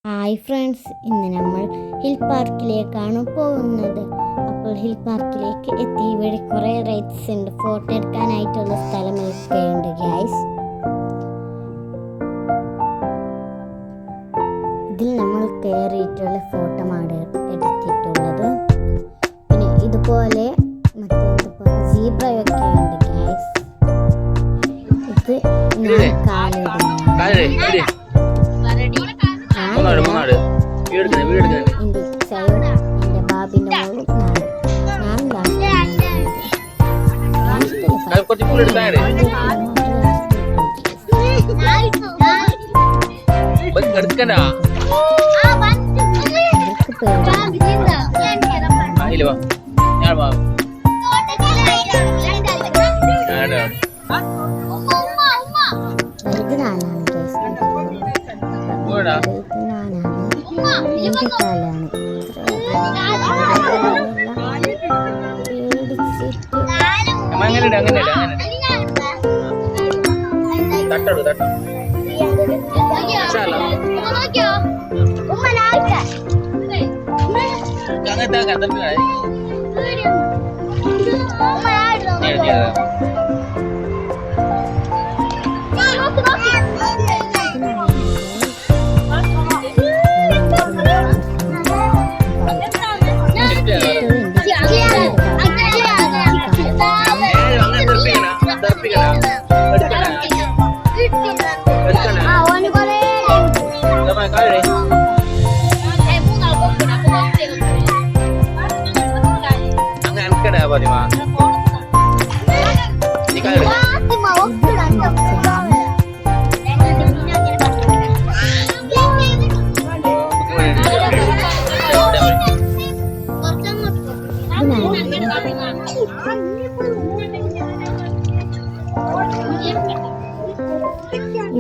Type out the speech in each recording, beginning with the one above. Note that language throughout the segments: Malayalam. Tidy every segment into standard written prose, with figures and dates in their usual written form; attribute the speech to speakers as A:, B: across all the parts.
A: ഹായ് ഫ്രണ്ട്സ്, ഇന്ന് നമ്മൾ ഹിൽ പാർക്കിലേക്കാണ് പോകുന്നത്. അപ്പോൾ ഹിൽ പാർക്കിലേക്ക് എത്തി. ഇവിടെ കുറേ റൈഡ്സ് ഉണ്ട്, ഫോട്ടോ എടുക്കാനായിട്ടുള്ള സ്ഥലമൊക്കെ ഉണ്ട് ഗൈസ്. ഇതിൽ നമ്മൾ കയറിയിട്ടുള്ള ഫോട്ടോ ആണ് എടുത്തിട്ടുള്ളത്. പിന്നെ ഇതുപോലെ സീബ്രയൊക്കെ ഉണ്ട് ഗൈസ്. ഇത് ഞാൻ കാലിടുന്നു. എന്റെ ബാബിന്റെ മോളും എന്റെ കാലാണ്.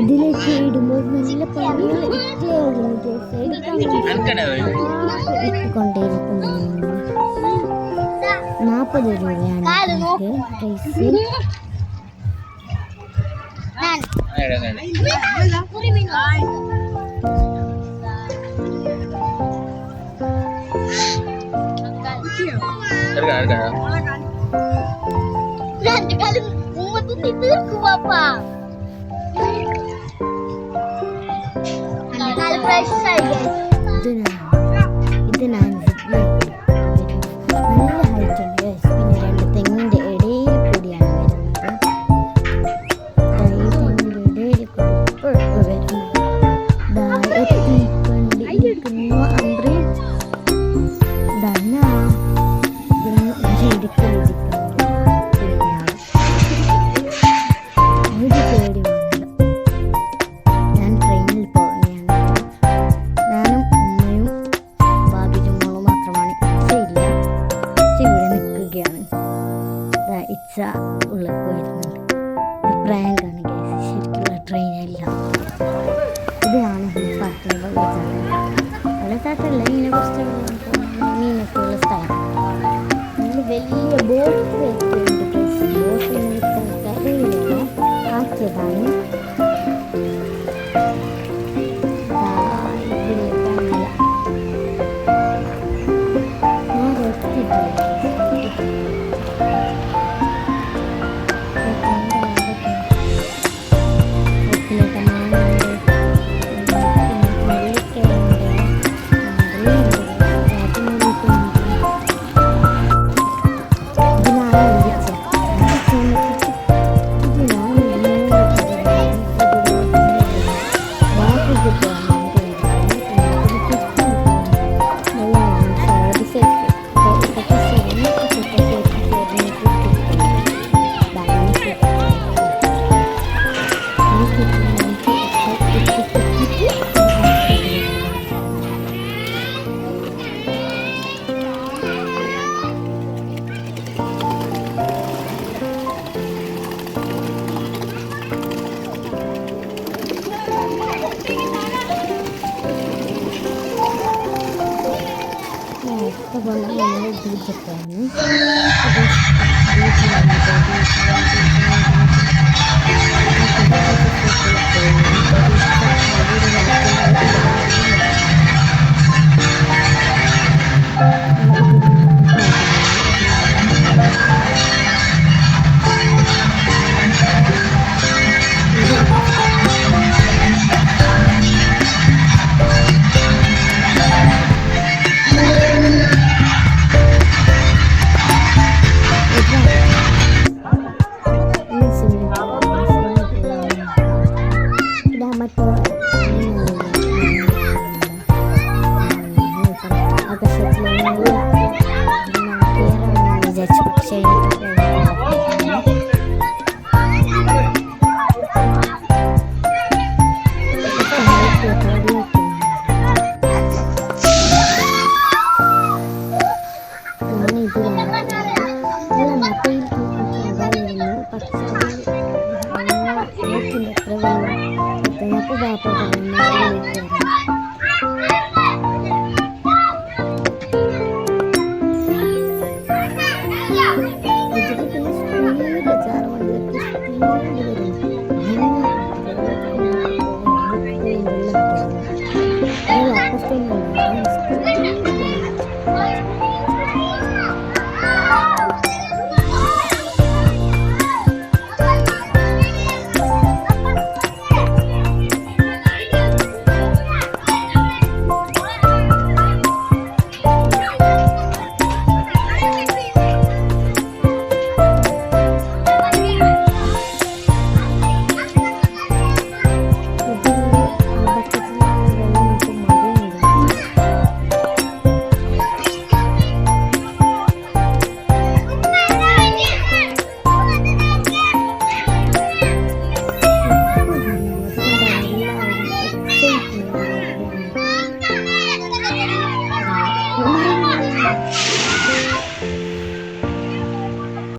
A: ഇതിലേക്ക് ഇടുമ്പോൾ നല്ല കൊണ്ടേയിരിക്കുന്നു. 40 രൂപയാണ് പ്രൈസ്. ഇത് ഞാൻ നല്ല ഹൈറ്റ് ഉണ്ട്. പിന്നെ 2 തെങ്ങിന്റെ ഇടയിൽ കൂടിയാണ് വരുന്നത്. തെങ്ങിന്റെ ഇടയിൽ കൂടി വരുന്നത് എത്തിക്കൊണ്ടിരിക്കുന്നു. ഞാൻ ട്രെയിനിൽ പോവുകയാണ്. ഞാനും ഉമ്മയും ബാബിയും മോളും മാത്രമാണ്. ഇച്ചയില്ല, ഇച്ച ഇവിടെ നിൽക്കുകയാണ്. ഇച്ച ഉള്ളിൽ വരുന്നുണ്ട്. ഇത് പ്രാങ്കാണ് ഗൈസ്, ശരിക്കുള്ള ട്രെയിനല്ല. ഇതാണ് ഹിൽ പാർക്കിലുള്ള വെള്ളച്ചാട്ടമല്ല, ഇങ്ങനെ കുറച്ച് മീനൊക്കെ ഉള്ള സ്ഥലം. വലിയ ബോട്ട് ഉണ്ട്. ആക്കിയതാണ്. ബീച്ചൊക്കെയാണ്. ബീച്ചിലാണ് മരം